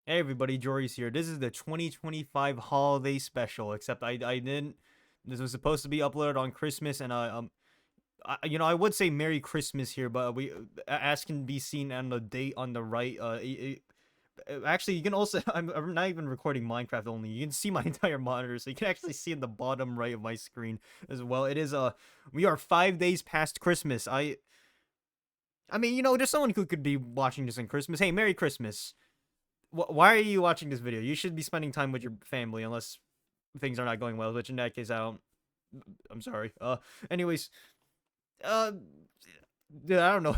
Hey everybody, Joriz here. This is the 2025 holiday special, except I didn't. This was supposed to be uploaded on Christmas, and I would say Merry Christmas here, but as can be seen on the date on the right. Actually, you can also. I'm not even recording Minecraft only. You can see my entire monitor, so you can actually see in the bottom right of my screen as well. It is we are 5 days past Christmas. I mean, there's someone who could be watching this on Christmas. Hey, Merry Christmas. Why are you watching this video? You should be spending time with your family, unless things are not going well. Which in that case, I don't. I'm sorry. Anyways, uh, yeah, I don't know.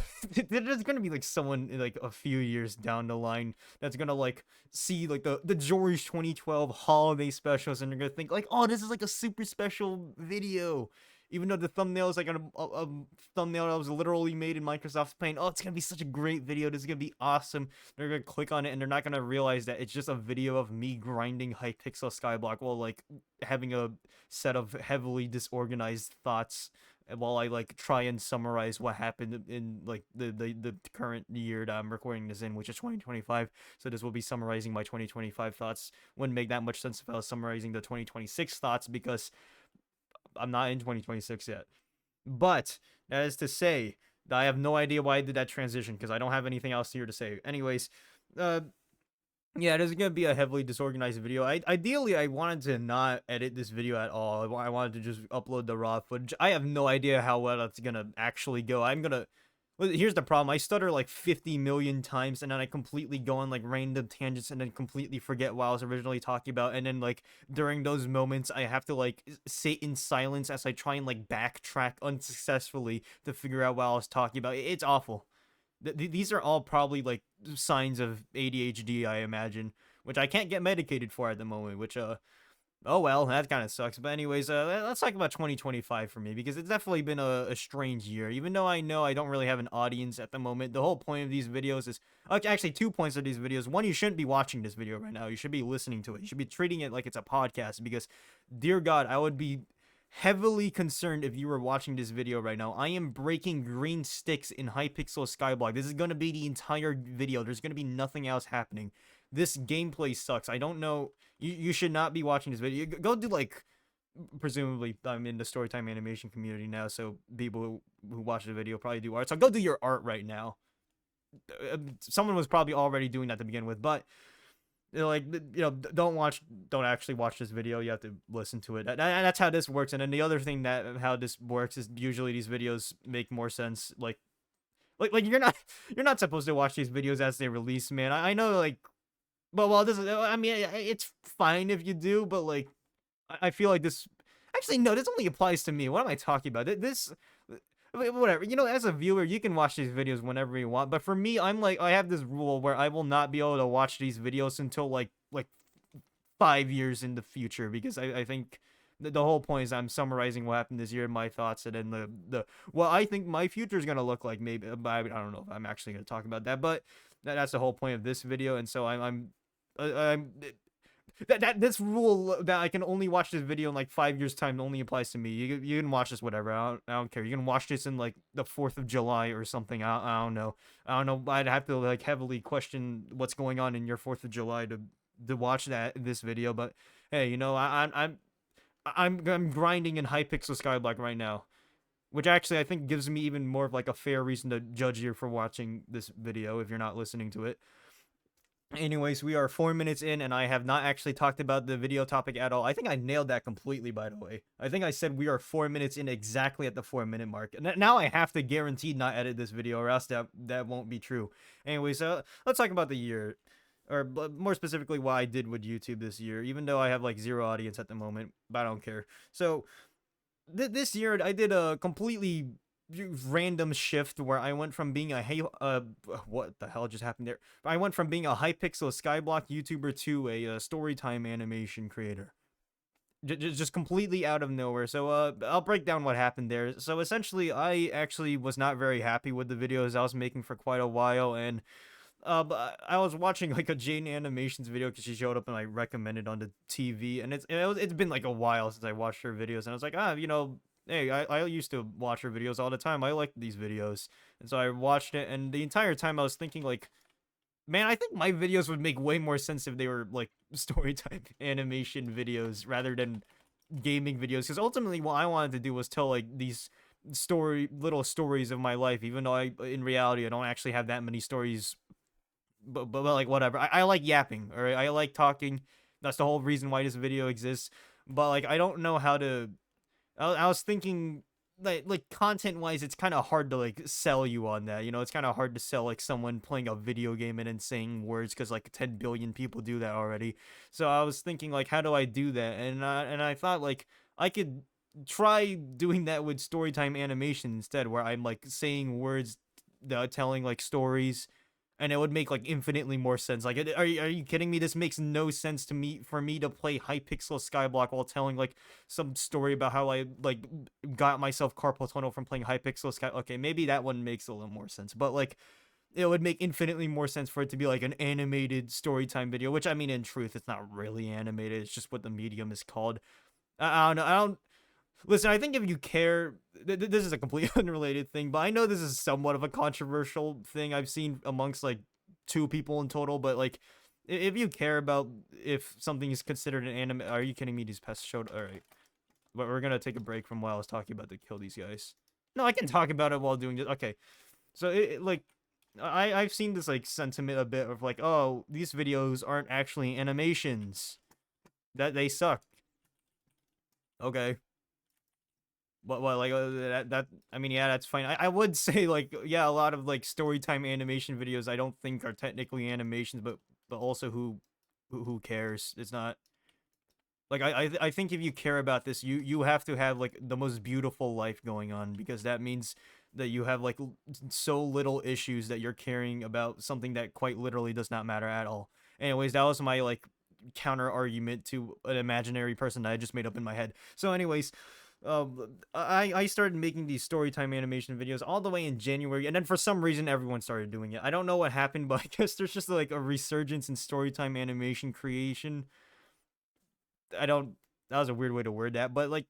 There's gonna be like someone in like a few years down the line that's gonna like see like the Joriz 2012 holiday specials, and they're gonna think like, oh, this is like a super special video. Even though the thumbnail is like a thumbnail that was literally made in Microsoft Paint. Oh, it's gonna be such a great video. This is gonna be awesome. They're gonna click on it and they're not gonna realize that it's just a video of me grinding Hypixel Skyblock while like having a set of heavily disorganized thoughts while I like try and summarize what happened in like the current year that I'm recording this in, which is 2025. So this will be summarizing my 2025 thoughts. Wouldn't make that much sense if I was summarizing the 2026 thoughts because I'm not in 2026 yet. But that is to say that I have no idea why I did that transition because I don't have anything else here to say. Anyways, uh, yeah, this is gonna be a heavily disorganized video. Ideally I wanted to not edit this video at all. I wanted to just upload the raw footage. I have no idea how well that's gonna actually go. Well, here's the problem. I stutter like 50 million times, and then I completely go on like random tangents, and then completely forget what I was originally talking about. And then like during those moments, I have to like sit in silence as I try and like backtrack unsuccessfully to figure out what I was talking about. It's awful. These are all probably like signs of ADHD, I imagine, which I can't get medicated for at the moment. Which oh well, that kind of sucks. But anyways, let's talk about 2025 for me because it's definitely been a strange year. Even though I know I don't really have an audience at the moment, the whole point of these videos is actually 2 points of these videos. One, you shouldn't be watching this video right now. You should be listening to it. You should be treating it like it's a podcast because, dear God, I would be heavily concerned if you were watching this video right now. I am breaking green sticks in Hypixel Skyblock. This is going to be the entire video. There's going to be nothing else happening. This gameplay sucks. I don't know. You should not be watching this video. Go do like, presumably I'm in the storytime animation community now, so people who watch the video probably do art. So go do your art right now. Someone was probably already doing that to begin with, but like, don't actually watch this video. You have to listen to it. That's how this works. And then the other thing that how this works is usually these videos make more sense. Like you're not supposed to watch these videos as they release, man. I know, like, well, this is, I mean, it's fine if you do, but like, I feel like this. Actually, no, this only applies to me. What am I talking about? This, whatever. As a viewer, you can watch these videos whenever you want. But for me, I'm like, I have this rule where I will not be able to watch these videos until like 5 years in the future because I think the whole point is I'm summarizing what happened this year, my thoughts, and then the what I think my future is gonna look like. Maybe I don't know if I'm actually gonna talk about that, but that's the whole point of this video. And so I'm that this rule that I can only watch this video in like 5 years time only applies to me. You can watch this whatever. I don't care. You can watch this in like the 4th of July or something. I don't know. I don't know. I'd have to like heavily question what's going on in your 4th of July to watch this video. But hey, I'm grinding in Hypixel Skyblock right now, which actually I think gives me even more of like a fair reason to judge you for watching this video if you're not listening to it. Anyways, we are 4 minutes in, and I have not actually talked about the video topic at all. I think I nailed that completely, by the way. I think I said we are 4 minutes in exactly at the 4 minute mark. Now I have to guarantee not edit this video, or else that won't be true. Anyways, let's talk about the year, or more specifically, what I did with YouTube this year. Even though I have like 0 audience at the moment, but I don't care. So this year I did a completely random shift where I went from being what the hell just happened there? I went from being a Hypixel Skyblock YouTuber to a storytime animation creator. Just completely out of nowhere. So I'll break down what happened there. So essentially, I actually was not very happy with the videos I was making for quite a while, and I was watching like a Jane Animations video because she showed up and I recommended on the TV, and it's been like a while since I watched her videos, and I was like, hey, I used to watch her videos all the time. I liked these videos. And so I watched it, and the entire time I was thinking, like, Man, I think my videos would make way more sense if they were like story time animation videos rather than gaming videos. Because ultimately, what I wanted to do was tell like these little stories of my life. Even though in reality, I don't actually have that many stories. But like whatever. I like yapping. All right, I like talking. That's the whole reason why this video exists. But like, I don't know how to. I was thinking like content wise, it's kind of hard to like sell you on that. You know, it's kind of hard to sell like someone playing a video game and then saying words because like 10 billion people do that already. So I was thinking like, how do I do that? And I thought like I could try doing that with storytime animation instead, where I'm like saying words, telling like stories, and it would make like infinitely more sense. Like, are you kidding me? This makes no sense to me for me to play Hypixel Skyblock while telling like some story about how I like got myself carpal tunnel from playing Hypixel Sky. Okay, maybe that one makes a little more sense, but like it would make infinitely more sense for it to be like an animated storytime video, which I mean, in truth, it's not really animated. It's just what the medium is called. I don't know. I don't. Listen, I think if you care, this is a completely unrelated thing, but I know this is somewhat of a controversial thing I've seen amongst like two people in total. But like, if you care about if something is considered an anime, are you kidding me? These pests showed. All right, but we're gonna take a break from while I was talking about to kill these guys. No, I can talk about it while doing this. Okay, so like, I've seen this like sentiment a bit of like, oh, these videos aren't actually animations, that they suck. Okay. What like that I mean, yeah, that's fine. I would say like, yeah, a lot of like storytime animation videos I don't think are technically animations, but also who cares? It's not like I think if you care about this, you have to have like the most beautiful life going on, because that means that you have like so little issues that you're caring about something that quite literally does not matter at all. Anyways, that was my like counter argument to an imaginary person that I just made up in my head. So anyways, I started making these storytime animation videos all the way in January, and then for some reason everyone started doing it. I don't know what happened, but I guess there's just like a resurgence in storytime animation creation. I don't. That was a weird way to word that, but like,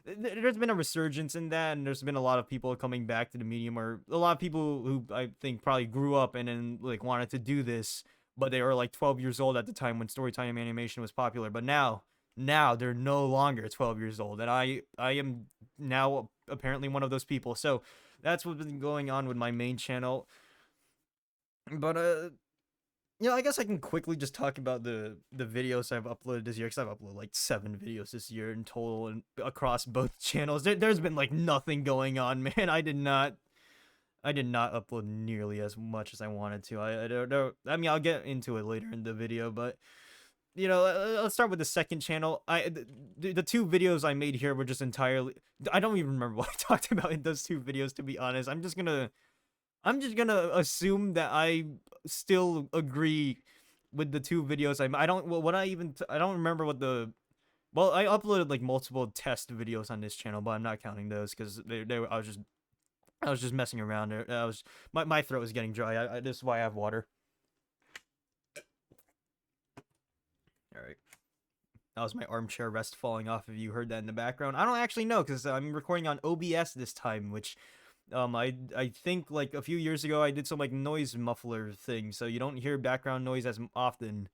there's been a resurgence in that, and there's been a lot of people coming back to the medium, or a lot of people who I think probably grew up and then like wanted to do this, but they were like 12 years old at the time when storytime animation was popular. But now they're no longer 12 years old, and I am now apparently one of those people. So that's what's been going on with my main channel. But I guess I can quickly just talk about the videos I've uploaded this year, because I've uploaded like 7 videos this year in total and across both channels. There's been like nothing going on, man. I did not upload nearly as much as I wanted to. I don't know. I mean, I'll get into it later in the video, but let's start with the second channel. The 2 videos I made here were just entirely. I don't even remember what I talked about in those 2 videos, to be honest. I'm just gonna assume that I still agree with the 2 videos I don't. Well, I don't remember what the. Well, I uploaded like multiple test videos on this channel, but I'm not counting those because I was just messing around. My throat was getting dry. This is why I have water. All right. That was my armchair rest falling off, if you heard that in the background. I don't actually know, because I'm recording on OBS this time, which I think like a few years ago I did some like noise muffler thing, so you don't hear background noise as often.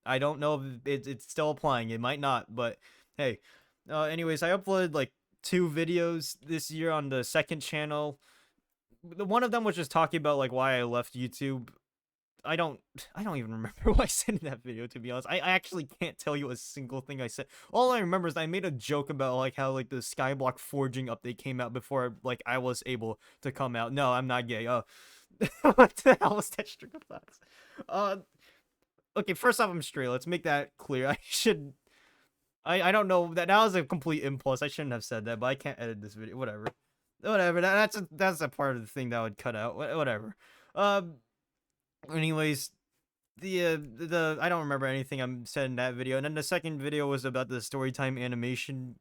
I don't know if it's still applying. It might not, but hey. Anyways, I uploaded like 2 videos this year on the second channel. One of them was just talking about like why I left YouTube. I don't even remember what I said in that video, to be honest. I actually can't tell you a single thing I said. All I remember is I made a joke about like how like the Skyblock forging update came out before like I was able to come out. No, I'm not gay. Oh, what the hell was that string of thoughts? Okay, first off, I'm straight. Let's make that clear. I don't know, that was a complete impulse. I shouldn't have said that, but I can't edit this video. Whatever. That's a part of the thing that I would cut out. Whatever. Anyways, the I don't remember anything I said in that video. And then the second video was about the storytime animation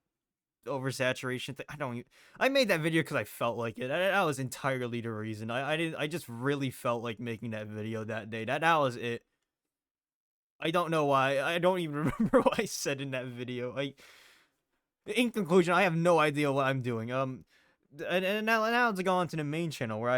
oversaturation thing. I made that video because I felt like it. That was entirely the reason. I just really felt like making that video that day. That was it. I don't know why. I don't even remember what I said in that video. In conclusion, I have no idea what I'm doing. And now let's go on to the main channel, where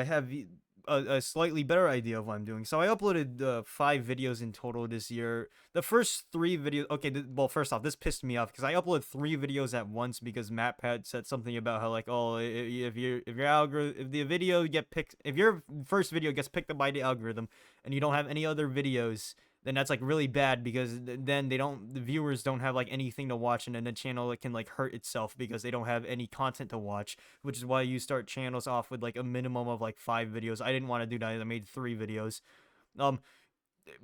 a slightly better idea of what I'm doing. So I uploaded 5 videos in total this year. The first 3 videos, okay, well, first off, this pissed me off because I uploaded 3 videos at once because MatPat said something about how like, oh, if your algorithm, if the video get picked, if your first video gets picked up by the algorithm and you don't have any other videos, then that's like really bad because then the viewers don't have like anything to watch, and then the channel, it can like hurt itself because they don't have any content to watch, which is why you start channels off with like a minimum of like 5 videos. I didn't want to do that. I made 3 videos. um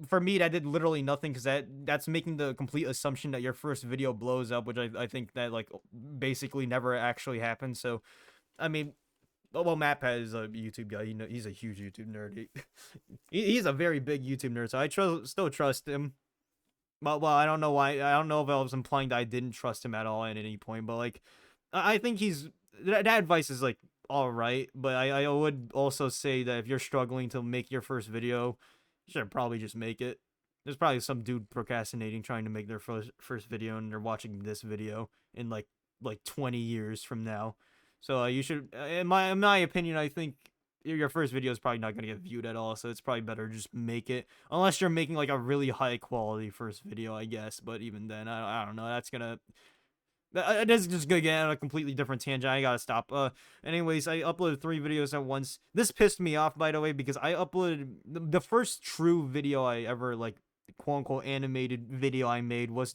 for me, that did literally nothing because that's making the complete assumption that your first video blows up, which I think that like basically never actually happens. So I mean, well, MatPat is a YouTube guy. He's a huge YouTube nerd. He's a very big YouTube nerd, so I still trust him. Well, I don't know why. I don't know if I was implying that I didn't trust him at all at any point, but like, I think that advice is like all right. But I would also say that if you're struggling to make your first video, you should probably just make it. There's probably some dude procrastinating trying to make their first video, and they're watching this video in like 20 years from now. So you should, in my opinion, I think your first video is probably not gonna get viewed at all. So it's probably better to just make it, unless you're making like a really high quality first video, I guess. But even then, I don't know. This is just gonna get on a completely different tangent. I gotta stop. Anyways, I uploaded 3 videos at once. This pissed me off, by the way, because I uploaded the first true video I ever like, quote unquote, animated video I made was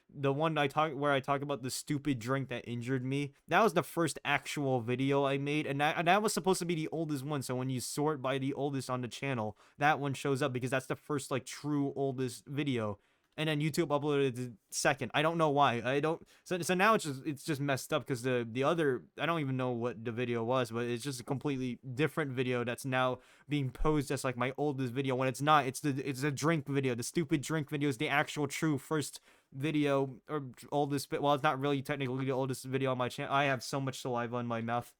the one where I talk about the stupid drink that injured me. That was the first actual video I made, and that was supposed to be the oldest one. So when you sort by the oldest on the channel, that one shows up because that's the first like true oldest video. And then YouTube uploaded the second. I don't know why. I don't. So now it's just messed up because the other, I don't even know what the video was, but it's just a completely different video that's now being posed as like my oldest video when it's not. It's a drink video. The stupid drink video is the actual true first video or oldest. Well, it's not really technically the oldest video on my channel. I have so much saliva in my mouth.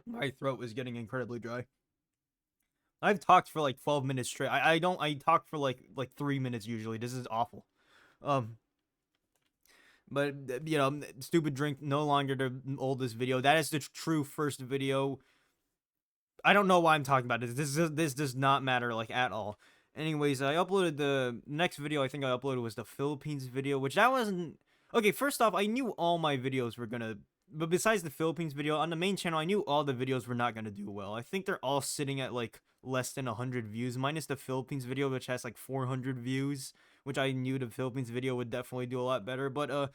My throat is getting incredibly dry. I've talked for like 12 minutes straight. I talk for like 3 minutes usually. This is awful. Um but you know, stupid drink no longer the oldest video. That is the true first video. I don't know why I'm talking about this. This does not matter like at all. Anyways, I uploaded the next video I think I uploaded was the Philippines video, which that wasn't okay. First off, I knew all my videos were gonna, but besides the Philippines video on the main channel, I knew all the videos were not gonna do well. I think they're all sitting at like less than 100 views, minus the Philippines video, which has like 400 views, which I knew the Philippines video would definitely do a lot better. But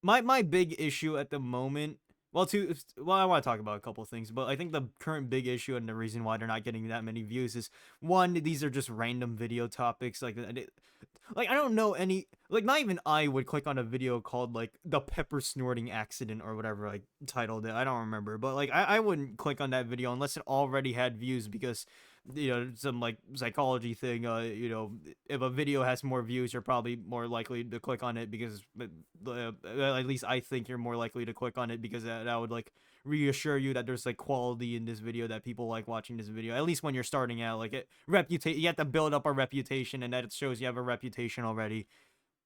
my big issue at the moment, well, I want to talk about a couple things, but I think the current big issue and the reason why they're not getting that many views is, one, these are just random video topics. Like I don't know any, like, not even I would click on a video called like the pepper snorting accident or whatever I titled it. I don't remember, but like I wouldn't click on that video unless it already had views because, you know, some like psychology thing. You know, if a video has more views, you're probably more likely to click on it because at least I think you're more likely to click on it because that would like reassure you that there's like quality in this video, that people like watching this video, at least when you're starting out. Like you have to build up a reputation, and that it shows you have a reputation already,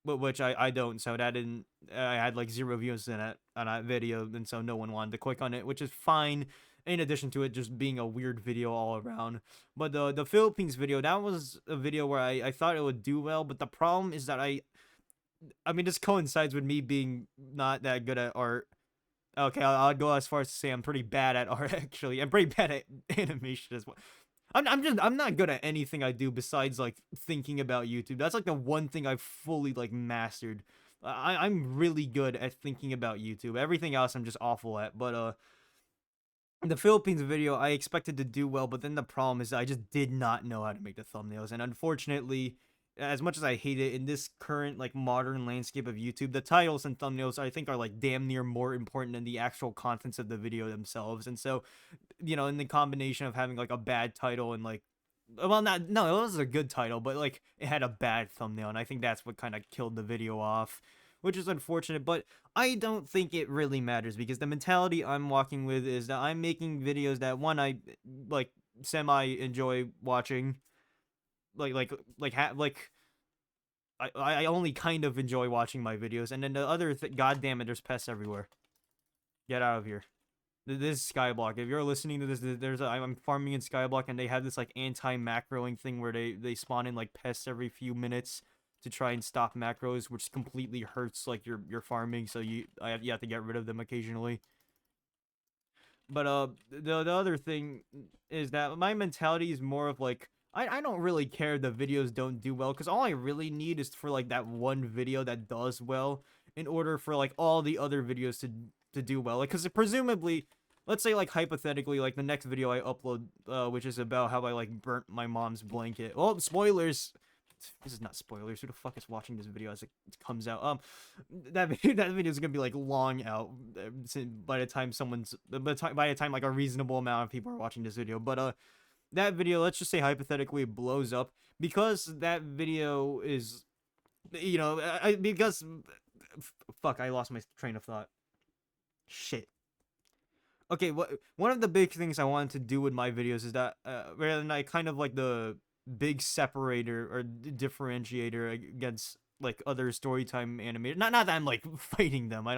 but which I don't. So that didn't, I had like 0 views on that video, and so no one wanted to click on it, which is fine, in addition to it just being a weird video all around. But the Philippines video, that was a video where I thought it would do well, but the problem is that I mean, this coincides with me being not that good at art. Okay, I'll go as far as to say I'm pretty bad at art, actually. I'm pretty bad at animation as well. I'm not good at anything I do besides like thinking about YouTube. That's like the one thing I've fully like mastered. I'm really good at thinking about YouTube. Everything else I'm just awful at. But the Philippines video I expected to do well, but then the problem is I just did not know how to make the thumbnails, and unfortunately, as much as I hate it, in this current like modern landscape of YouTube, the titles and thumbnails I think are like damn near more important than the actual contents of the video themselves. And so, you know, in the combination of having like a bad title and like, well, not, no, it was a good title, but like it had a bad thumbnail, and I think that's what kind of killed the video off, which is unfortunate. But I don't think it really matters because the mentality I'm walking with is that I'm making videos that, one, I like semi enjoy watching, I only kind of enjoy watching my videos, and then the other God damn it, there's pests everywhere. Get out of here. This Skyblock. If you're listening to this, I'm farming in Skyblock, and they have this like anti-macroing thing where they spawn in like pests every few minutes to try and stop macros, which completely hurts like your farming. So you have to get rid of them occasionally. But the other thing is that my mentality is more of like I don't really care if the videos don't do well, because all I really need is for like that one video that does well in order for like all the other videos to do well. Like, because presumably, let's say like hypothetically, like the next video I upload, which is about how I like burnt my mom's blanket. Well, spoilers. This is not spoilers. Who the fuck is watching this video as it comes out? That video is gonna be like long out by the time by the time like a reasonable amount of people are watching this video. But that video, let's just say hypothetically, it blows up because that video is, because fuck, I lost my train of thought. Shit. Okay, one of the big things I wanted to do with my videos is that rather than I kind of like the big separator or differentiator against like other storytime animators. Not that I'm like fighting them. I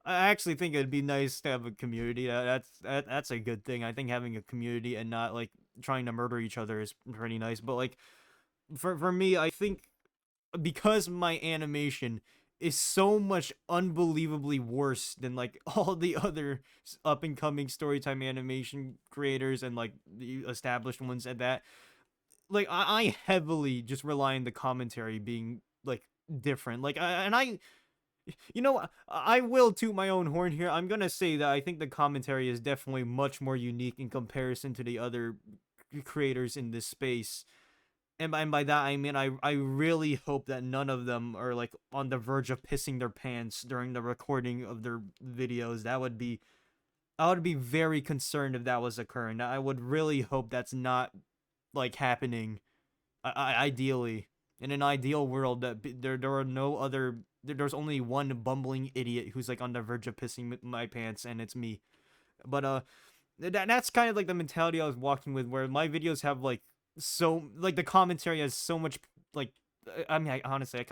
actually think it'd be nice to have a community. That's a good thing. I think having a community and not like trying to murder each other is pretty nice. But like for me, I think because my animation is so much unbelievably worse than like all the other up and coming storytime animation creators and like the established ones at that, like I heavily just rely on the commentary being like different. Like I will toot my own horn here. I'm gonna say that I think the commentary is definitely much more unique in comparison to the other creators in this space. And by that I mean I really hope that none of them are like on the verge of pissing their pants during the recording of their videos. I would be very concerned if that was occurring. I would really hope that's not like happening. Ideally, in an ideal world, that there are no other. There's only one bumbling idiot who's like on the verge of pissing my pants, and it's me. But that's kind of like the mentality I was walking with, where my videos have like the commentary has so much like. I mean, honestly,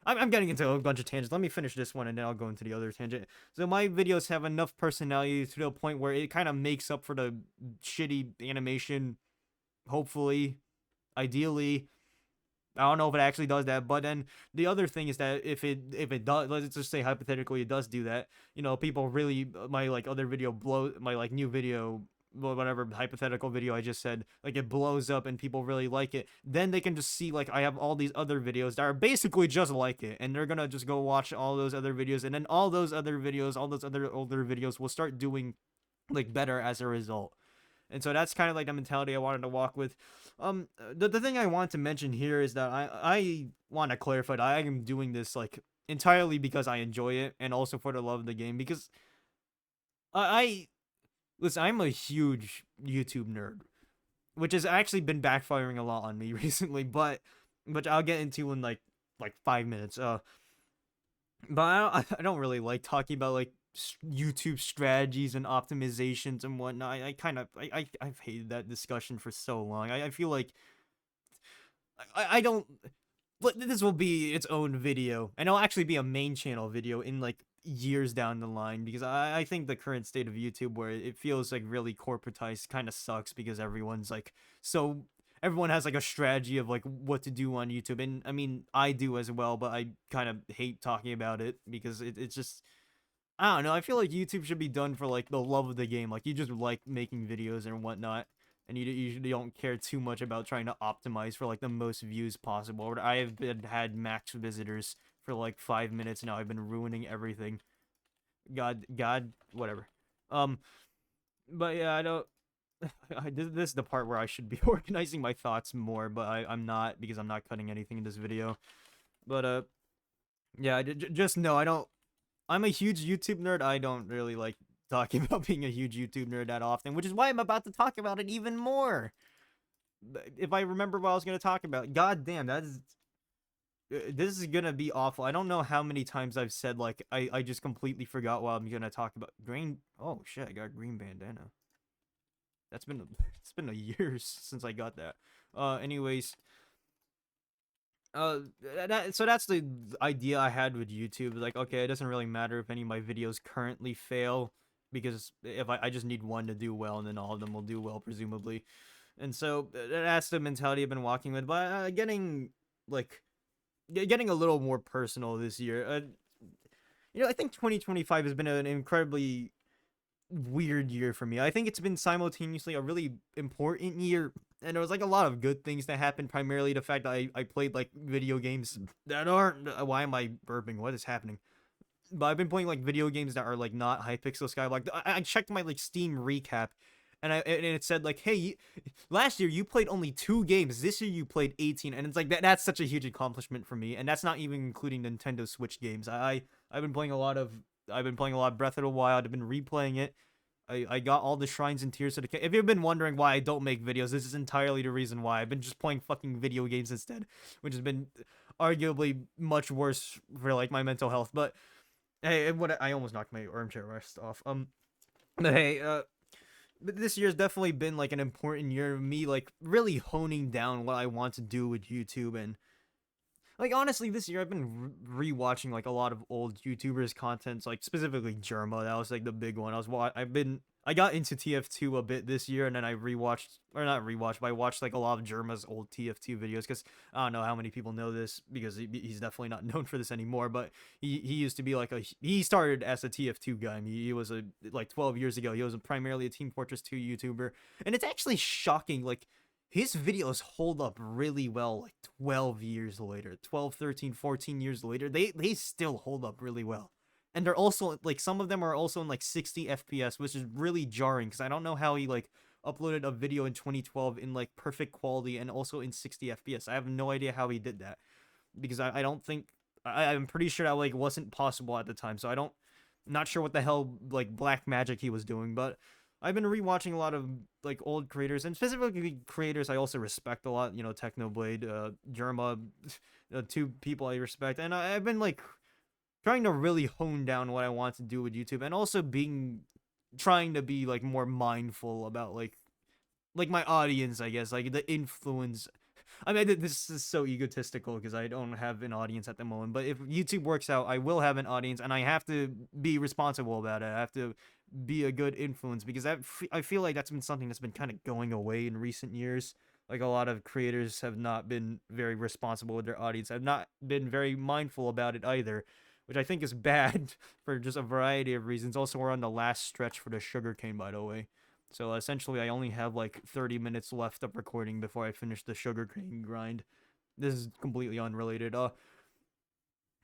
I'm getting into a bunch of tangents. Let me finish this one and then I'll go into the other tangent. So my videos have enough personality to the point where it kind of makes up for the shitty animation. Hopefully, ideally, I don't know if it actually does that. But then the other thing is that if it does, let's just say hypothetically it does do that. People really my like other video my like new video, whatever hypothetical video I just said, like it blows up and people really like it, then they can just see like I have all these other videos that are basically just like it, and they're gonna just go watch all those other videos, and then all those other older videos will start doing like better as a result. And so that's kind of like the mentality I wanted to walk with. The thing I want to mention here is that I want to clarify that I am doing this like entirely because I enjoy it and also for the love of the game, because I listen, I'm a huge YouTube nerd, which has actually been backfiring a lot on me recently, but which I'll get into in like 5 minutes. But I don't really like talking about like YouTube strategies and optimizations and whatnot. I've hated that discussion for so long. I feel like I don't. This will be its own video, and it'll actually be a main channel video in like years down the line, because I think the current state of YouTube, where it feels like really corporatized, kind of sucks, because everyone has like a strategy of like what to do on YouTube, and I mean I do as well, but I kind of hate talking about it because it's just, I don't know. I feel like YouTube should be done for like the love of the game. Like you just like making videos and whatnot, and you usually don't care too much about trying to optimize for like the most views possible. I have had max visitors for like 5 minutes now. I've been ruining everything. God, whatever. Um, but yeah, I don't. This is the part where I should be organizing my thoughts more, but I'm not, because I'm not cutting anything in this video. But yeah, just know I don't. I'm a huge YouTube nerd. I don't really like talking about being a huge YouTube nerd that often, which is why I'm about to talk about it even more. If I remember what I was going to talk about. God damn, this is going to be awful. I don't know how many times I've said, like, I just completely forgot what I'm going to talk about. Green, oh shit, I got a green bandana. It's been a year since I got that. Anyways, so that's the idea I had with YouTube. Like, okay, it doesn't really matter if any of my videos currently fail. because if I just need one to do well, and then all of them will do well, presumably. And so that's the mentality I've been walking with. But like getting a little more personal this year. I think 2025 has been an incredibly weird year for me. I think it's been simultaneously a really important year, and there was like a lot of good things that happened. Primarily the fact that I played like video games that aren't. Why am I burping? What is happening? But I've been playing like video games that are like not Hypixel Sky. Like I checked my like Steam recap, and it said like, hey, last year you played only 2 games. This year you played 18, and it's like that's such a huge accomplishment for me. And that's not even including Nintendo Switch games. I've been playing a lot of Breath of the Wild. I've been replaying it. I got all the shrines and tears of the. If you've been wondering why I don't make videos, this is entirely the reason why. I've been just playing fucking video games instead, which has been arguably much worse for like my mental health. But hey, what I almost knocked my armchair rest off. But hey, but this year's definitely been like an important year of me like really honing down what I want to do with YouTube. And like honestly, this year I've been rewatching like a lot of old YouTubers' contents, like specifically Germa. That was like the big one. I got into TF2 a bit this year, and then I rewatched, or not rewatched, but I watched like a lot of Germa's old TF2 videos, because I don't know how many people know this, because he's definitely not known for this anymore. But he used to be like he started as a TF2 guy. He was like 12 years ago. He was primarily a Team Fortress 2 YouTuber, and it's actually shocking. Like his videos hold up really well like 12 years later, 12, 13, 14 years later. They still hold up really well. And they're also like some of them are also in like 60 FPS, which is really jarring, because I don't know how he like uploaded a video in 2012 in like perfect quality and also in 60 FPS. I have no idea how he did that, because I don't think I'm pretty sure that like wasn't possible at the time. So not sure what the hell like black magic he was doing. But I've been rewatching a lot of like old creators, and specifically creators I also respect a lot. Technoblade, Germa, 2 people I respect, and I've been like trying to really hone down what I want to do with YouTube, and also trying to be like more mindful about like my audience, I guess, like the influence. I mean, this is so egotistical because I don't have an audience at the moment, but if YouTube works out, I will have an audience, and I have to be responsible about it. I have to be a good influence, because I feel like that's been something that's been kind of going away in recent years. Like a lot of creators have not been very responsible with their audience, have not been very mindful about it either, which I think is bad for just a variety of reasons. Also, we're on the last stretch for the sugarcane, by the way. So essentially, I only have like 30 minutes left of recording before I finish the sugarcane grind. This is completely unrelated. But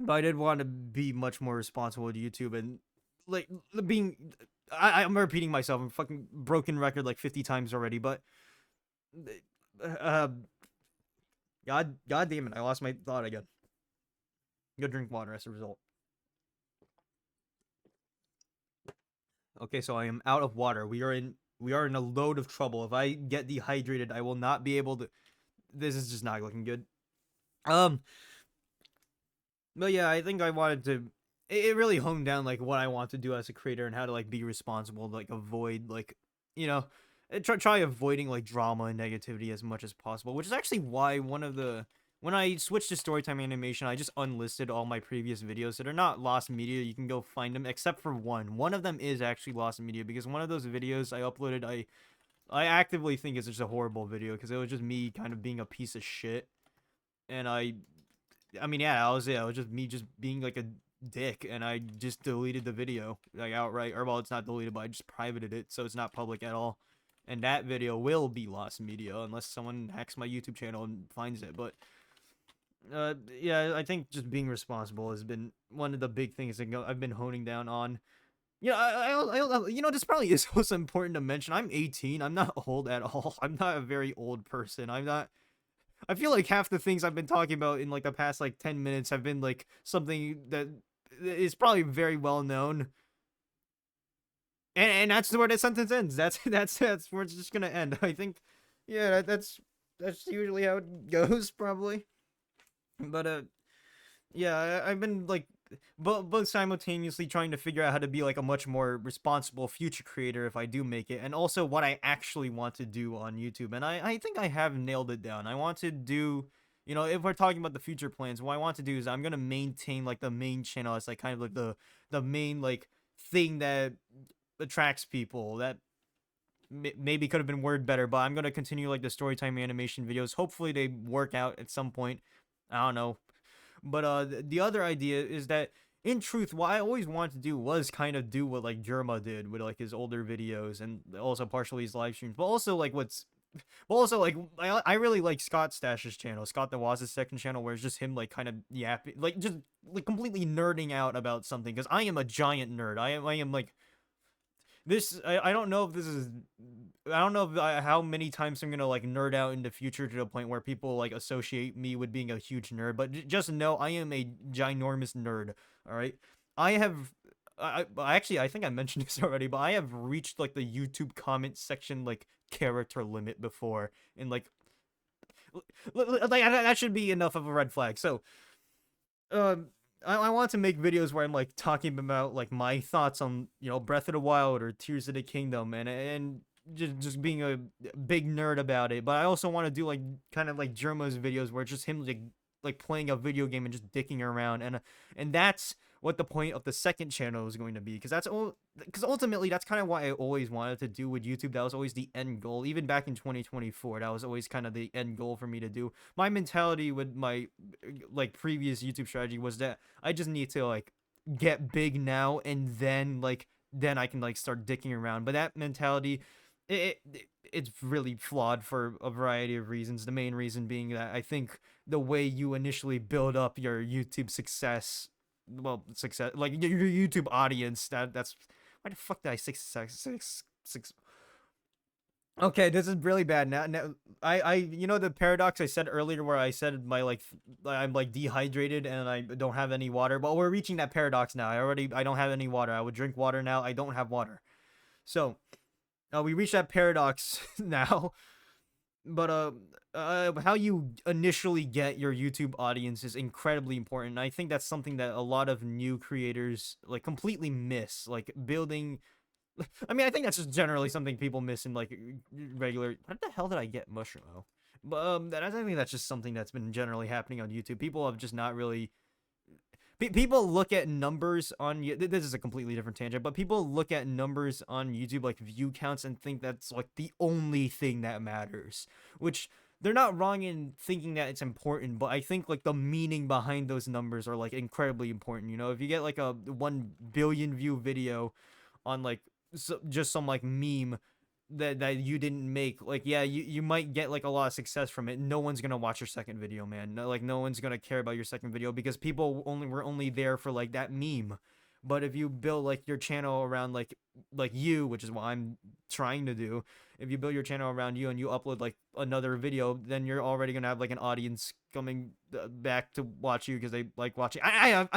I did want to be much more responsible with YouTube, and like being. I'm repeating myself. I'm fucking broken record like 50 times already. But uh, God damn it, I lost my thought again. Go drink water as a result. Okay, so I am out of water. We are in a load of trouble. If I get dehydrated, I will not be able to. This is just not looking good. But yeah, I think I wanted to. It really honed down like what I want to do as a creator, and how to like be responsible, like avoid like try avoiding like drama and negativity as much as possible. Which is actually why when I switched to storytime animation, I just unlisted all my previous videos that are not lost media. You can go find them, except for one. One of them is actually lost media, because one of those videos I uploaded, I actively think is just a horrible video, because it was just me kind of being a piece of shit. And I mean, yeah, that was it. It was just me just being like a dick, and I just deleted the video like outright. Or well, it's not deleted, but I just privated it, so it's not public at all. And that video will be lost media unless someone hacks my YouTube channel and finds it. But yeah, I think just being responsible has been one of the big things that I've been honing down on. Yeah, this probably is also important to mention. I'm 18. I'm not old at all. I'm not a very old person. I'm not. I feel like half the things I've been talking about in like the past like 10 minutes have been like something that is probably very well known. And that's where the sentence ends. That's where it's just gonna end. I think, yeah, that's usually how it goes, probably. But yeah, I've been like both simultaneously trying to figure out how to be like a much more responsible future creator if I do make it, and also what I actually want to do on YouTube. And I think I have nailed it down. I want to do, if we're talking about the future plans, what I want to do is I'm gonna maintain like the main channel as like kind of like the main like thing that attracts people. That maybe could have been worded better, but I'm gonna continue like the storytime animation videos. Hopefully they work out at some point. I don't know. But the other idea is that in truth, what I always wanted to do was kind of do what like Jerma did with like his older videos and also partially his live streams, but also like I really like Scott Stash's channel, Scott the Waz's second channel, where it's just him like kind of yapping, like just like completely nerding out about something. Because I am a giant nerd. I am like this. I don't know if this is. I don't know if how many times I'm gonna like nerd out in the future to the point where people like associate me with being a huge nerd. But just know I am a ginormous nerd. All right. I have. Actually I think I mentioned this already, but I have reached like the YouTube comment section like character limit before, and like that should be enough of a red flag. So um I want to make videos where I'm like talking about like my thoughts on Breath of the Wild or Tears of the Kingdom, and just being a big nerd about it. But I also want to do like kind of like Jerma's videos where it's just him like playing a video game and just dicking around, and that's what the point of the second channel is going to be, because ultimately that's kind of what I always wanted to do with YouTube. That was always the end goal. Even back in 2024, that was always kind of the end goal for me to do. My mentality with my like previous YouTube strategy was that I just need to like get big now, and then I can like start dicking around. But that mentality, it's really flawed for a variety of reasons. The main reason being that I think the way you initially build up your YouTube success, like your YouTube audience, that's why the fuck did I say six? Okay, this is really bad. Now the paradox I said earlier where I said I'm like dehydrated and I don't have any water. But we're reaching that paradox now. I don't have any water. I would drink water now. I don't have water. So we reached that paradox now. But how you initially get your YouTube audience is incredibly important. I think that's something that a lot of new creators like completely miss. Like building. I mean, I think that's just generally something people miss in like regular. What the hell did I get mushroom? Oh, but I think that's just something that's been generally happening on YouTube. People have just not really. People look at numbers on this is a completely different tangent, but people look at numbers on YouTube like view counts and think that's like the only thing that matters, which they're not wrong in thinking that it's important, but I think like the meaning behind those numbers are like incredibly important. If you get like a 1 billion view video on like just some like meme that you didn't make, like, yeah, you might get like a lot of success from it. No one's gonna watch your second video, man. No one's gonna care about your second video because people were only there for like that meme. But if you build like your channel around like you, which is what I'm trying to do, if you build your channel around you and you upload like another video, then you're already gonna have like an audience coming back to watch you because they like watching. I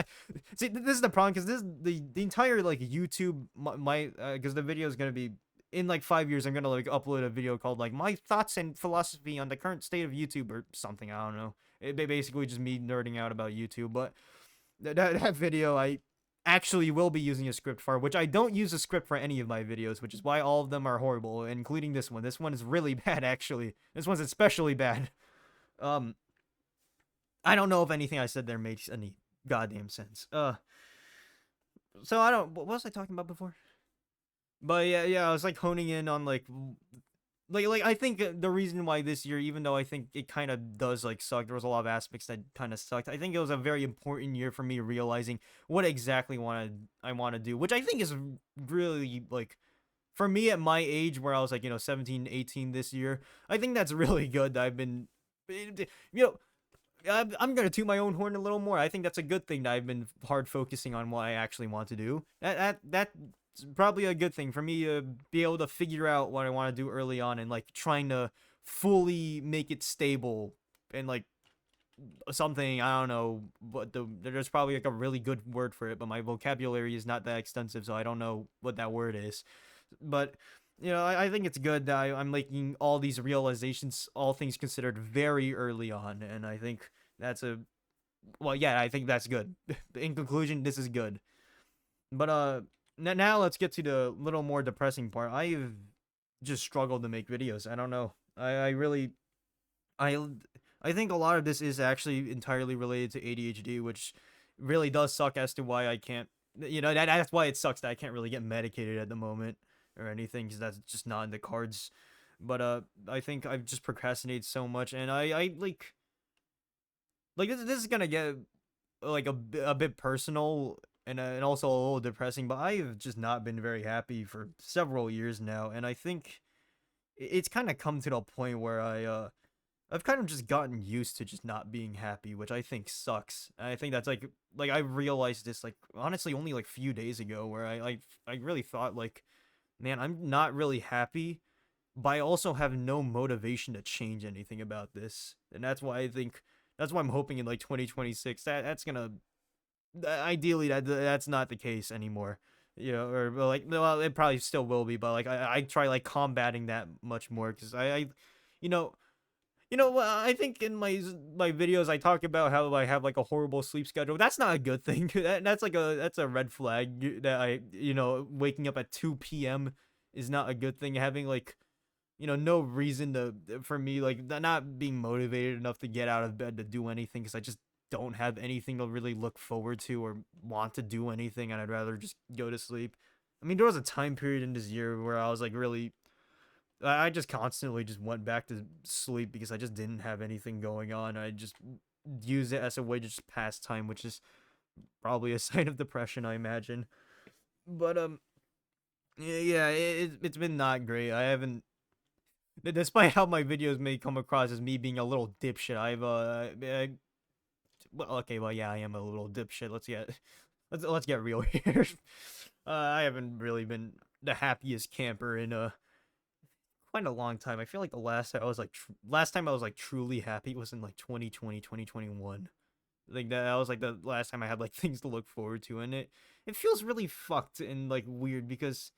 see, this is the problem, because this the entire like YouTube my because the video is gonna be in like 5 years. I'm gonna like upload a video called like my thoughts and philosophy on the current state of YouTube or something. I don't know. It basically just me nerding out about YouTube. But that video I actually will be using a script for, which I don't use a script for any of my videos, which is why all of them are horrible, including this one. This one is really bad, actually. This one's especially bad. I don't know if anything I said there makes any goddamn sense. So I don't. What was I talking about before? But yeah, I was like honing in on like I think the reason why this year, even though I think it kind of does like suck, there was a lot of aspects that kind of sucked. I think it was a very important year for me realizing what exactly I want to do, which I think is really like for me at my age where I was like 17, 18 this year. I think that's really good that I've been you know I'm gonna toot my own horn a little more. I think that's a good thing that I've been hard focusing on what I actually want to do. That's probably a good thing for me to be able to figure out what I want to do early on, and like trying to fully make it stable and like something, I don't know, but there's probably like a really good word for it, but my vocabulary is not that extensive, so I don't know what that word is. But I think it's good that I'm making all these realizations, all things considered, very early on, and I think that's yeah, I think that's good. In conclusion, this is good. But now let's get to the little more depressing part. I've just struggled to make videos. I don't know. I really I I think a lot of this is actually entirely related to ADHD, which really does suck as to why I can't that's why it sucks that I can't really get medicated at the moment or anything, because that's just not in the cards. But I think I've just procrastinated so much, and I like this is gonna get like a bit personal and also a little depressing, but I've just not been very happy for several years now, and I think it's kind of come to the point where I've kind of just gotten used to just not being happy, which I think sucks. And I think that's like I realized this like honestly only like few days ago, where I really thought like, man, I'm not really happy, but I also have no motivation to change anything about this. And that's why I'm hoping in like 2026 that's gonna ideally that's not the case anymore. Or like, well, it probably still will be, but like I try like combating that much more, because you know, I think in my videos I talk about how I have like a horrible sleep schedule. That's not a good thing. That's a red flag that waking up at 2 p.m. is not a good thing. Having like no reason to for me like not being motivated enough to get out of bed to do anything, because I just don't have anything to really look forward to or want to do anything, and I'd rather just go to sleep. I mean, there was a time period in this year where I was like really I just constantly just went back to sleep because I just didn't have anything going on. I just used it as a way to just pass time, which is probably a sign of depression, I imagine. But yeah, it's been not great. I haven't, despite how my videos may come across as me being a little dipshit. Well, okay, well, yeah, I am a little dipshit. Let's get real here. I haven't really been the happiest camper in quite a long time. I feel like the last time I was like truly happy was in like 2020, 2021. Like that was like the last time I had like things to look forward to, and it feels really fucked and like weird because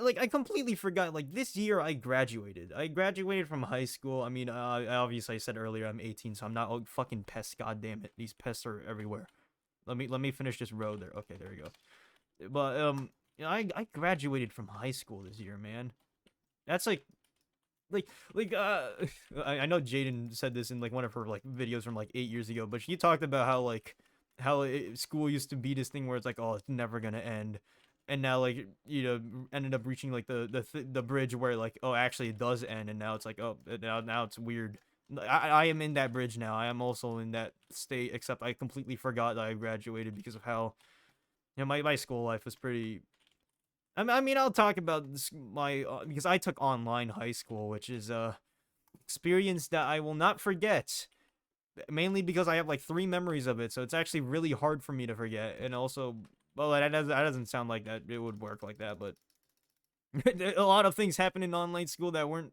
like I completely forgot like this year I graduated. I graduated from high school. I mean, obviously I said earlier I'm 18, so I'm not a fucking pest. God damn it, these pests are everywhere. Let me finish this road there. Okay, there we go. But I graduated from high school this year, man. That's like I know Jaden said this in like one of her like videos from like 8 years ago, but she talked about how like school used to be this thing where it's like, oh, it's never gonna end, and now like ended up reaching like the bridge where like, oh, actually it does end, and now it's like, oh, now it's weird. I am in that bridge now. I am also in that state, except I completely forgot that I graduated because of how my school life was pretty. I mean, I'll talk about this, my because I took online high school, which is a experience that I will not forget. Mainly because I have like three memories of it, so it's actually really hard for me to forget. And also, well, that doesn't sound like that it would work like that, but a lot of things happened in online school that weren't.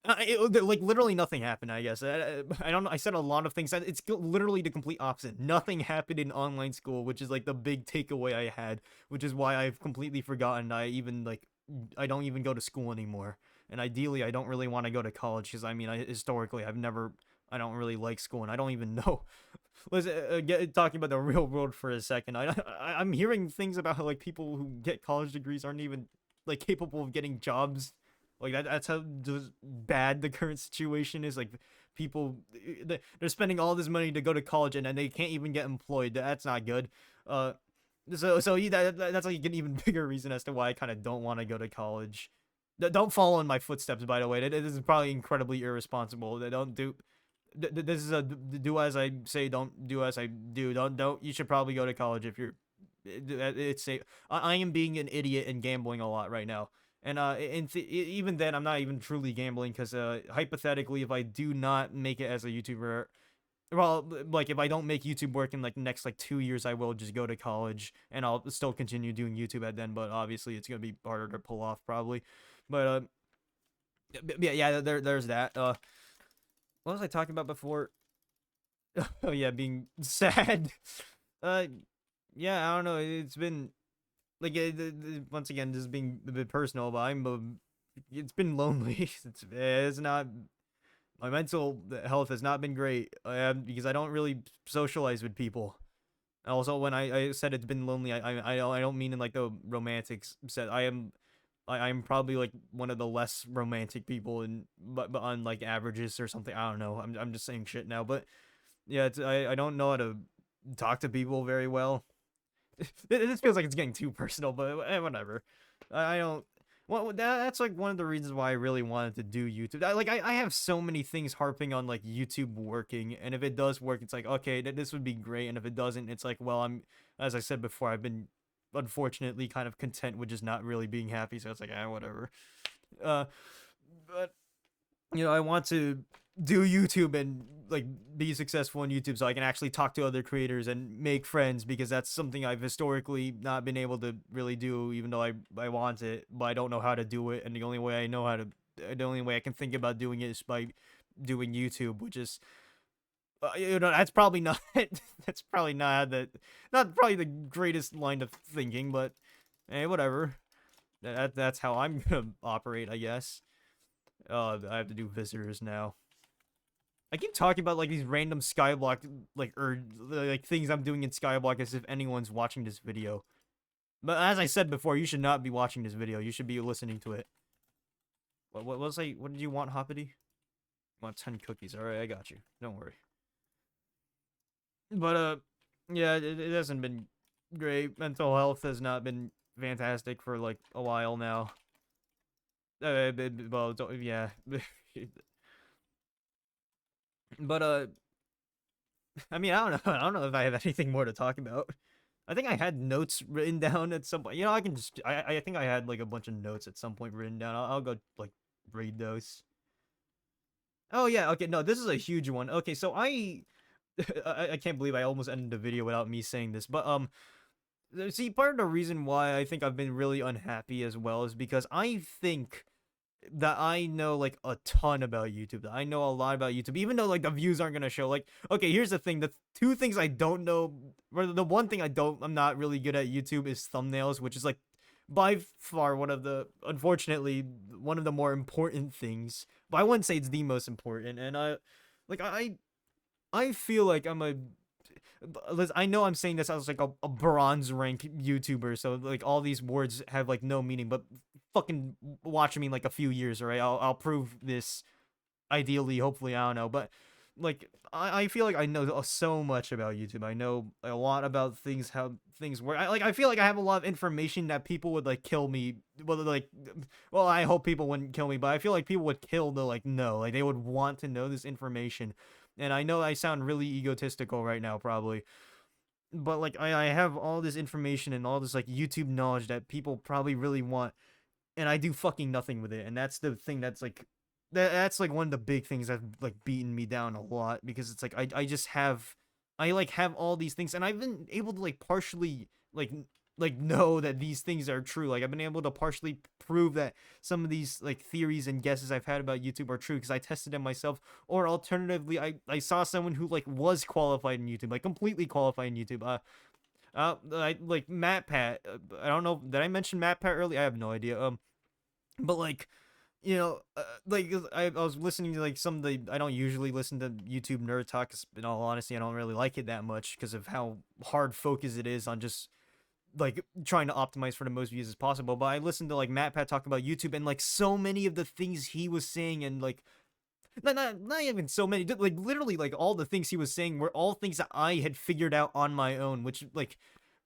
Like literally nothing happened. I guess I don't know. I said a lot of things. It's literally the complete opposite. Nothing happened in online school, which is like the big takeaway I had, which is why I've completely forgotten. I don't even go to school anymore. And ideally, I don't really want to go to college because I mean, historically, I don't really like school, and I don't even know. Let's talking about the real world for a second. I'm hearing things about how like people who get college degrees aren't even like capable of getting jobs. Like that's how bad the current situation is. Like people, they're spending all this money to go to college, and then they can't even get employed. That's not good. Uh, that's like an even bigger reason as to why I kind of don't want to go to college. Don't follow in my footsteps, by the way. This is probably incredibly irresponsible. They don't do. This is a do as I say, don't do as I do. Don't. You should probably go to college if you're. It's safe. I am being an idiot and gambling a lot right now. And even then, I'm not even truly gambling because hypothetically, if I do not make it as a YouTuber, well, like if I don't make YouTube work in like the next like 2 years, I will just go to college and I'll still continue doing YouTube at then. But obviously, it's gonna be harder to pull off probably. But yeah, there's that. What was I talking about before? Oh yeah, being sad. Uh, yeah, I don't know. It's been like once again, this is being a bit personal, but it's been lonely. It's not my mental health has not been great because I don't really socialize with people. Also, when I said it's been lonely, I don't mean in like the romantic set. I'm probably like one of the less romantic people in but on like averages or something. I don't know. I'm just saying shit now, but yeah, I don't know how to talk to people very well. This feels like it's getting too personal, but whatever. I don't. Well, that's like one of the reasons why I really wanted to do YouTube. I have so many things harping on like YouTube working, and if it does work, it's like okay, this would be great, and if it doesn't, it's like well, as I said before, I've been unfortunately kind of content with just not really being happy, so it's like whatever. Uh, but I want to do YouTube and like be successful on YouTube so I can actually talk to other creators and make friends because that's something I've historically not been able to really do even though I want it, but I don't know how to do it, and the only way I can think about doing it is by doing YouTube, which is that's probably not that's probably not probably the greatest line of thinking, but hey, whatever. That's how I'm gonna operate, I guess. I have to do visitors now. I keep talking about like these random Skyblock like things I'm doing in Skyblock as if anyone's watching this video. But as I said before, you should not be watching this video. You should be listening to it. What was I? What did you want, Hoppity? I want 10 cookies. All right, I got you. Don't worry. But yeah, it hasn't been great. Mental health has not been fantastic for like a while now. Well, yeah. But I mean, I don't know. I don't know if I have anything more to talk about. I think I had notes written down at some point. I can just. I think I had like a bunch of notes at some point written down. I'll go like read those. Oh yeah. Okay. No, this is a huge one. Okay, so I can't believe I almost ended the video without me saying this, but see, part of the reason why I think I've been really unhappy as well is because I think that I know like a ton about YouTube. That I know a lot about YouTube, even though like the views aren't gonna show. Like, okay, here's the thing: the two things I don't know, or the one thing I'm not really good at YouTube is thumbnails, which is like by far unfortunately, one of the more important things. But I wouldn't say it's the most important. And like I feel like I know I'm saying this as like a bronze rank YouTuber, so like all these words have like no meaning, but fucking watch me in like a few years, alright? I'll prove this ideally, hopefully, I don't know, but like I feel like I know so much about YouTube. I know a lot about how things work. I feel like I have a lot of information that people would like kill me. Well, I hope people wouldn't kill me, but I feel like people would kill to like know, like they would want to know this information. And I know I sound really egotistical right now, probably, but like I have all this information and all this like YouTube knowledge that people probably really want, and I do fucking nothing with it. And that's the thing that's like that's like one of the big things that like beaten me down a lot, because it's like I just have all these things, and I've been able to like partially know that these things are true. Like I've been able to partially prove that some of these like theories and guesses I've had about YouTube are true because I tested them myself, or alternatively I saw someone who like was qualified in YouTube, like completely qualified in YouTube. Like MatPat. I don't know. Did I mention MatPat earlier? I have no idea. But like, like I was listening to like some of the. I don't usually listen to YouTube nerd talk. 'Cause in all honesty, I don't really like it that much because of how hard focused it is on just like trying to optimize for the most views as possible. But I listened to like MatPat talk about YouTube, and like so many of the things he was saying, and like not even so many, like literally like all the things he was saying were all things that I had figured out on my own, which like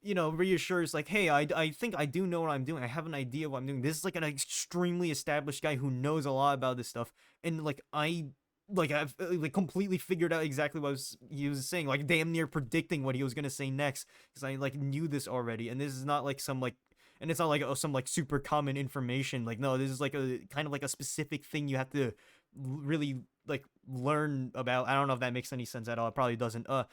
reassures like, hey, I think I do know what I'm doing. I have an idea what I'm doing. This is like an extremely established guy who knows a lot about this stuff, and like I've like completely figured out exactly what he was saying, like damn near predicting what he was gonna say next, because I like knew this already. And this is not like some like, and it's not like some like super common information. Like no, this is like a kind of like a specific thing you have to really like learn about. I don't know if that makes any sense at all. It probably doesn't. But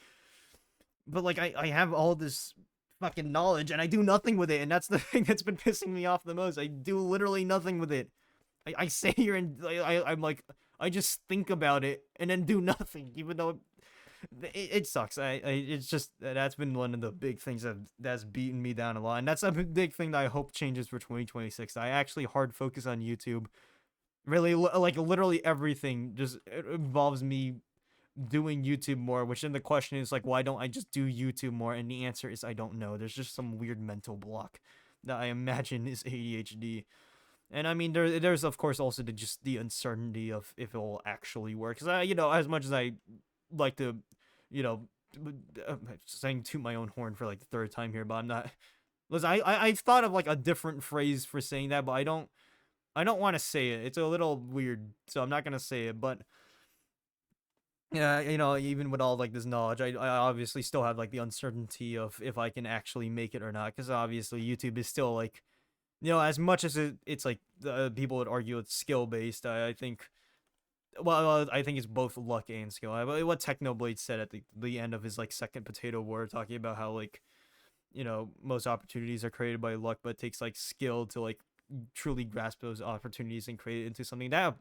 like I have all this fucking knowledge and I do nothing with it, and that's the thing that's been pissing me off the most. I do literally nothing with it. I sit here and I'm like, I just think about it and then do nothing, even though it sucks. It's just that's been one of the big things that's beaten me down a lot, and that's a big thing that I hope changes for 2026. I actually hard focus on YouTube. Really, like literally everything just it involves me doing YouTube more. Which then the question is like, why don't I just do YouTube more? And the answer is I don't know. There's just some weird mental block that I imagine is ADHD. And I mean, there's of course also just the uncertainty of if it will actually work. Because as much as I like to, saying to my own horn for like the third time here, but I'm not. Listen, I've thought of like a different phrase for saying that, but I don't want to say it. It's a little weird, so I'm not gonna say it. But yeah, even with all like this knowledge, I obviously still have like the uncertainty of if I can actually make it or not, because obviously YouTube is still like, as much as it's like people would argue it's skill based. I think, well, I think it's both luck and skill. What Technoblade said at the end of his like second potato war, talking about how like, most opportunities are created by luck, but it takes like skill to like truly grasp those opportunities and create it into something. That,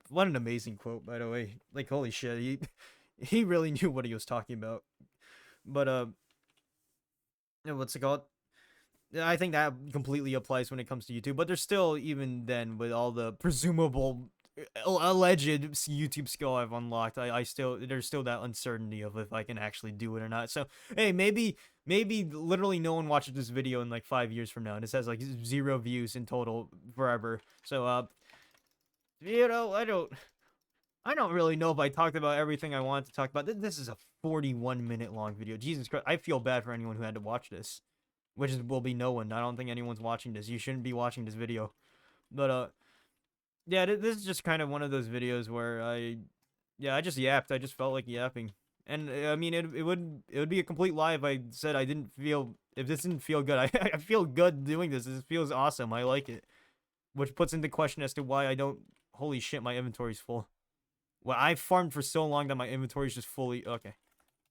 what an amazing quote, by the way. Like, holy shit, he really knew what he was talking about. But what's it called? I think that completely applies when it comes to YouTube. But there's still, even then, with all the presumable alleged YouTube skill I've unlocked, I still, there's still that uncertainty of if I can actually do it or not. So hey, maybe literally no one watches this video in like 5 years from now, and it says like 0 views in total forever. So I don't really know if I talked about everything I wanted to talk about. This is a 41-minute long video. Jesus Christ, I feel bad for anyone who had to watch this, which will be no one. I don't think anyone's watching this. You shouldn't be watching this video. But yeah, this is just kind of one of those videos where I just yapped. I just felt like yapping. And I mean, it would be a complete lie if I said if this didn't feel good. I feel good doing this. This feels awesome. I like it. Which puts into question as to why I don't. Holy shit, my inventory's full. Well, I farmed for so long that my inventory's just fully. Okay.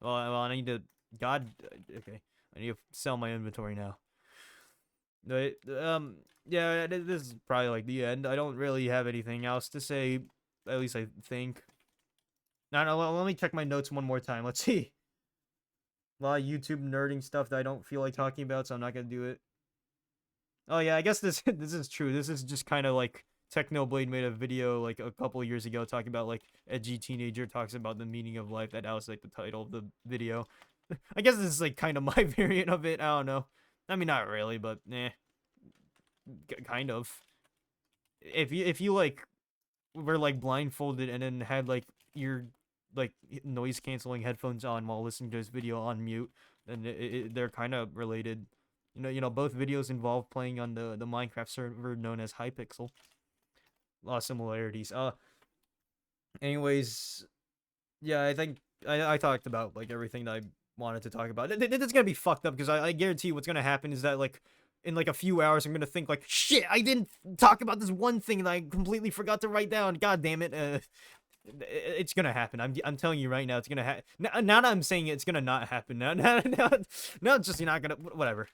Well, I need to. Okay. I need to sell my inventory now. But, yeah, this is probably like the end. I don't really have anything else to say. At least I think. No, let me check my notes one more time. Let's see. A lot of YouTube nerding stuff that I don't feel like talking about, so I'm not gonna do it. Oh yeah, I guess this is true. This is just kind of like Technoblade made a video like a couple of years ago talking about like edgy teenager talks about the meaning of life. That was like the title of the video. I guess this is like kind of my variant of it. I don't know. I mean, not really, but kind of. If you like were like blindfolded and then had like your like noise canceling headphones on while listening to this video on mute, then they're kind of related. Both videos involve playing on the Minecraft server known as Hypixel. A lot of similarities. Anyways, yeah, I think I talked about like everything that I wanted to talk about. It's gonna be fucked up because I guarantee you what's gonna happen is that like in like a few hours I'm gonna think like, shit, I didn't talk about this one thing and I completely forgot to write down. God damn it. It's gonna happen. I'm telling you right now, it's gonna happen. Now that I'm saying it, it's gonna not happen. Now it's just, you're not gonna, whatever.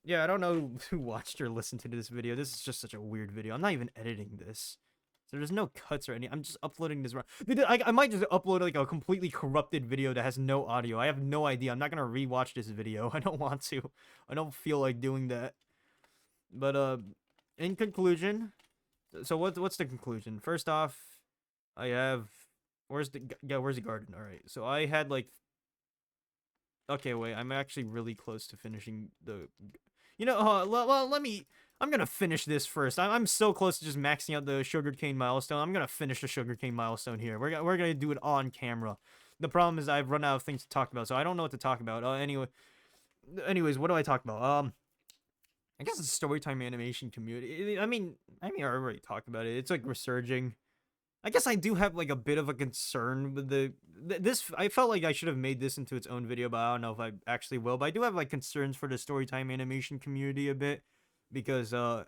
Yeah, I don't know who watched or listened to this video. This is just such a weird video. I'm not even editing this. So there's no cuts or anything. I'm just uploading this. I might just upload like a completely corrupted video that has no audio. I have no idea. I'm not gonna rewatch this video. I don't want to. I don't feel like doing that. But in conclusion, so what's the conclusion? First off, I have where's the garden? All right. So I had like, okay, wait. I'm actually really close to finishing the. Well, I'm gonna finish this first. I'm so close to just maxing out the sugarcane milestone. I'm gonna finish the sugarcane milestone here. We're gonna do it on camera. The problem is I've run out of things to talk about, so I don't know what to talk about. Anyways, what do I talk about? I guess the storytime animation community. I mean, I already talked about it. It's like resurging. I guess I do have like a bit of a concern with this. I felt like I should have made this into its own video, but I don't know if I actually will. But I do have like concerns for the storytime animation community a bit, because there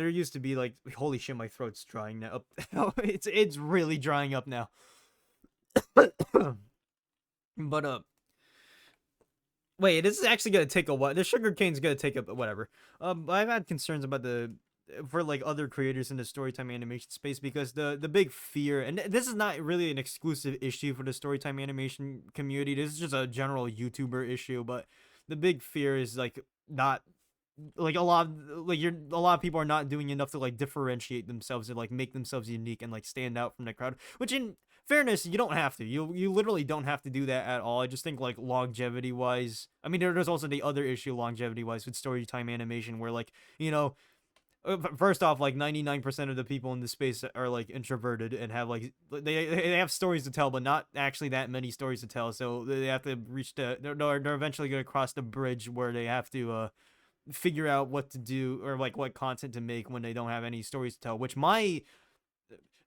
used to be like, holy shit, my throat's drying now. It's really drying up now. But wait, this is actually gonna take a while. The sugarcane's gonna take a whatever. I've had concerns about for like other creators in the storytime animation space, because the big fear, and this is not really an exclusive issue for the storytime animation community, this is just a general YouTuber issue, but the big fear is like not like a lot of people are not doing enough to like differentiate themselves and like make themselves unique and like stand out from the crowd, which in fairness, you don't have to. You literally don't have to do that at all. I just think like longevity wise, I mean, there's also the other issue longevity wise with storytime animation where like, First off, like 99% of the people in the space are like introverted and have like they have stories to tell, but not actually that many stories to tell. So they have to reach they're eventually going to cross the bridge where they have to figure out what to do or like what content to make when they don't have any stories to tell. Which my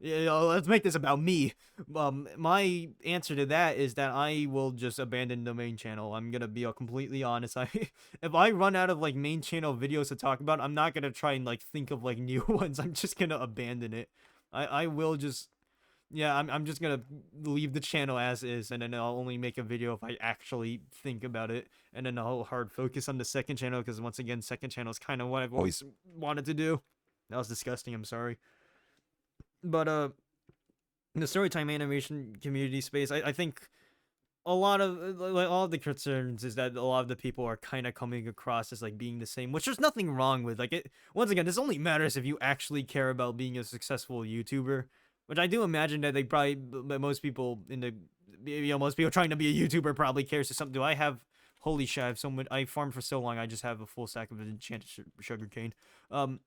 let's make this about me. My answer to that is that I will just abandon the main channel. I'm gonna be completely honest. If I run out of like main channel videos to talk about, I'm not gonna try and like think of like new ones. I'm just gonna abandon it. I will just yeah. I'm just gonna leave the channel as is, and then I'll only make a video if I actually think about it, and then I'll hard focus on the second channel because once again, second channel is kind of what I've always wanted to do. That was disgusting. I'm sorry. But in the storytime animation community space, I think a lot of like all of the concerns is that a lot of the people are kind of coming across as like being the same, which there's nothing wrong with. Like it once again, this only matters if you actually care about being a successful YouTuber, which I do imagine that they probably that most people in the most people trying to be a YouTuber probably cares to something. Do I have holy shit? I have so much. I farmed for so long. I just have a full stack of enchanted sugar cane. What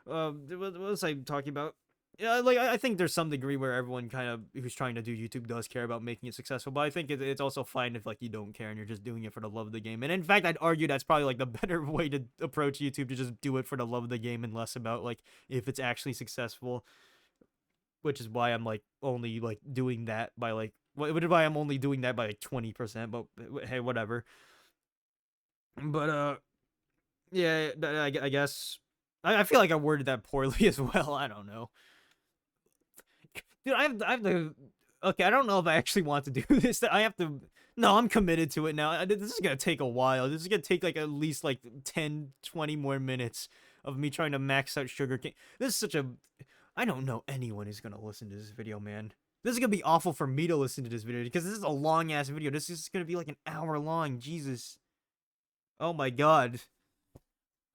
was I talking about? Yeah, like I think there's some degree where everyone kind of who's trying to do YouTube does care about making it successful, but I think it's also fine if like you don't care and you're just doing it for the love of the game. And in fact, I'd argue that's probably like the better way to approach YouTube, to just do it for the love of the game and less about like if it's actually successful. Which is why I'm like only like doing that by like which is why I'm only doing that by like 20%. But hey, whatever. But yeah, I guess I feel like I worded that poorly as well. I don't know. Dude, I have to. Okay, I don't know if I actually want to do this. I have to. No, I'm committed to it now. This is gonna take a while. This is gonna take like at least like 10, 20 more minutes of me trying to max out sugarcane. This is such a. I don't know anyone who's gonna listen to this video, man. This is gonna be awful for me to listen to this video because this is a long ass video. This is gonna be like an hour long. Jesus. Oh my god.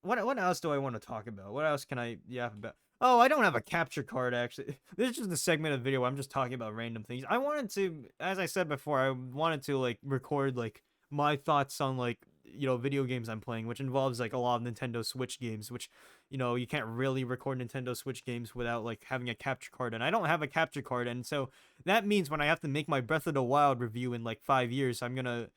What else do I want to talk about? What else can I yap about? Oh, I don't have a capture card, actually. This is just a segment of video where I'm just talking about random things. I wanted to, as I said before, I wanted to, like, record, like, my thoughts on, like, video games I'm playing, which involves, like, a lot of Nintendo Switch games, which, you can't really record Nintendo Switch games without, like, having a capture card, and I don't have a capture card, and so that means when I have to make my Breath of the Wild review in, like, 5 years, I'm gonna,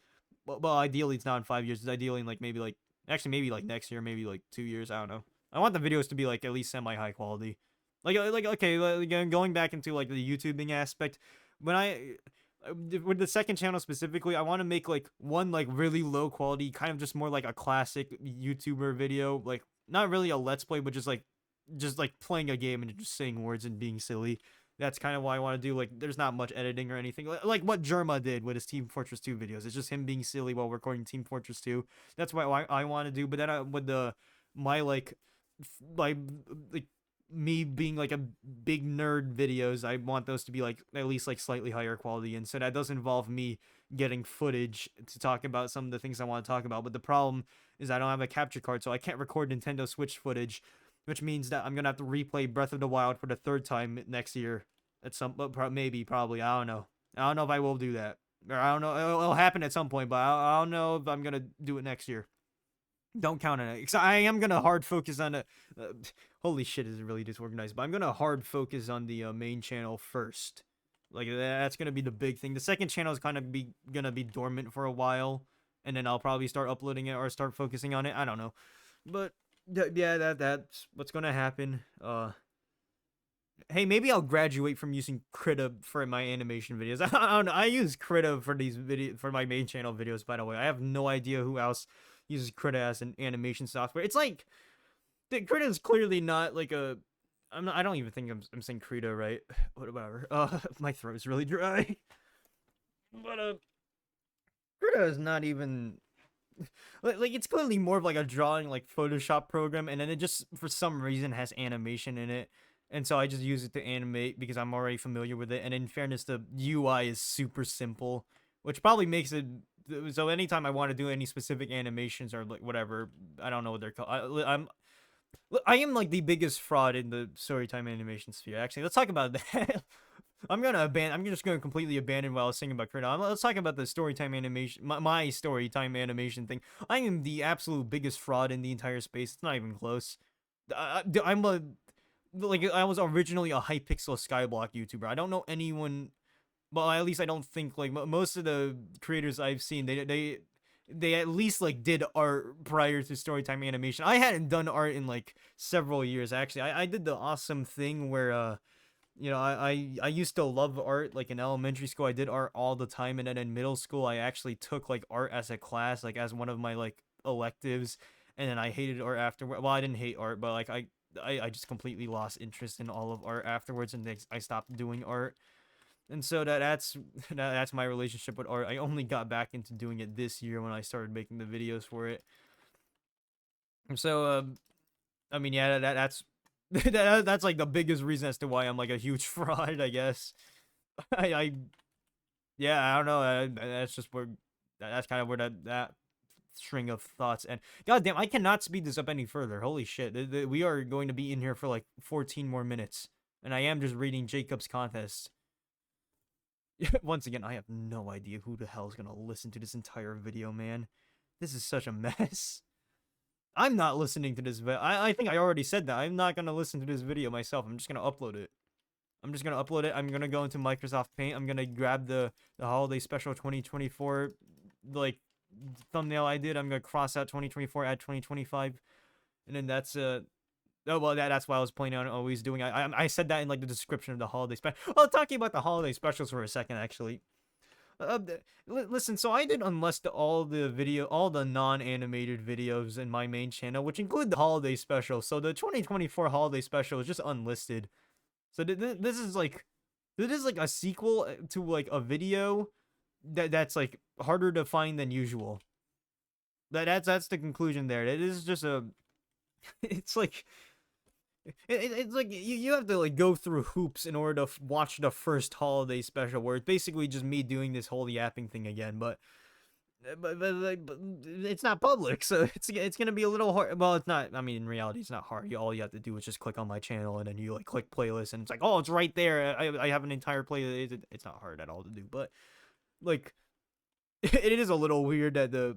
well, ideally it's not in 5 years, it's ideally in, like, maybe, like, actually, maybe, like, next year, maybe, like, 2 years, I don't know. I want the videos to be like at least semi-high quality. Like okay, like, going back into like the YouTubing aspect, when with the second channel specifically, I want to make like one like really low quality, kind of just more like a classic YouTuber video, like not really a let's play, but just like playing a game and just saying words and being silly. That's kind of what I want to do. Like, there's not much editing or anything. Like what Jerma did with his Team Fortress 2 videos. It's just him being silly while recording Team Fortress 2. That's what I want to do. But then with my like me being like a big nerd videos, I want those to be like at least like slightly higher quality, and so that does involve me getting footage to talk about some of the things I want to talk about. But the problem is I don't have a capture card, so I can't record Nintendo Switch footage, which means that I'm gonna have to replay Breath of the Wild for the third time next year at some maybe probably I don't know if I will do that, or I don't know, it'll happen at some point, but I don't know if I'm gonna do it next year. Don't count on it. Because I am going to hard focus on it. Holy shit, is really disorganized. But I'm going to hard focus on the main channel first. Like, that's going to be the big thing. The second channel is kind of going to be dormant for a while. And then I'll probably start uploading it or start focusing on it. I don't know. But, yeah, that's what's going to happen. Hey, maybe I'll graduate from using Krita for my animation videos. I don't know. I use Krita for my main channel videos, by the way. I have no idea who else uses Krita as an animation software. It's like Krita is clearly not like a. I don't even think I'm saying Krita right. Whatever. My throat's really dry. But Krita is not even like it's clearly more of like a drawing like Photoshop program, and then it just for some reason has animation in it. And so I just use it to animate because I'm already familiar with it. And in fairness, the UI is super simple, which probably makes it so anytime I want to do any specific animations or like whatever, I don't know what they're called. I am like the biggest fraud in the storytime animation sphere. Actually, let's talk about that. I'm just gonna completely abandon what I was saying about Krita. Let's talk about the storytime animation, my storytime animation thing. I am the absolute biggest fraud in the entire space. It's not even close. I'm a like I was originally a Hypixel Skyblock YouTuber. I don't know anyone. Well, at least I don't think like most of the creators I've seen, they at least like did art prior to Storytime Animation. I hadn't done art in like several years actually. I did the awesome thing where I used to love art like in elementary school. I did art all the time, and then in middle school I actually took like art as a class, like as one of my like electives, and then I hated art afterward. Well, I didn't hate art, but like I just completely lost interest in all of art afterwards, and I stopped doing art. And so that's my relationship with art. I only got back into doing it this year when I started making the videos for it. So I mean, yeah, that's that's like the biggest reason as to why I'm like a huge fraud, I guess. I yeah, I don't know. That's just where that's kind of where that string of thoughts and god damn, I cannot speed this up any further. Holy shit, we are going to be in here for like 14 more minutes, and I am just reading Jacob's contest. Once again, I have no idea who the hell is gonna listen to this entire video, man. This is such a mess. I'm not listening to this video. I think I already said that. I'm not gonna listen to this video myself. I'm just gonna upload it. I'm gonna go into Microsoft Paint. I'm gonna grab the holiday special 2024 like thumbnail I did. I'm gonna cross out 2024, add 2025, and then that's oh well, that's why I was planning on always doing. I said that in like the description of the holiday special. Well, talking about the holiday specials for a second, actually. Uh, Listen, so I did unlist all the non-animated videos in my main channel, which include the holiday special. So the 2024 holiday special is just unlisted. So this is like a sequel to like a video that's like harder to find than usual. That's the conclusion there. It is just a, it's like it's like you have to like go through hoops in order to watch the first holiday special, where it's basically just me doing this whole yapping thing again, but it's not public, so it's gonna be a little hard. Well, it's not. I mean, in reality, it's not hard. All you have to do is just click on my channel, and then you like click playlist, and it's like, oh, it's right there. I have an entire playlist. It's not hard at all to do, but like it is a little weird that the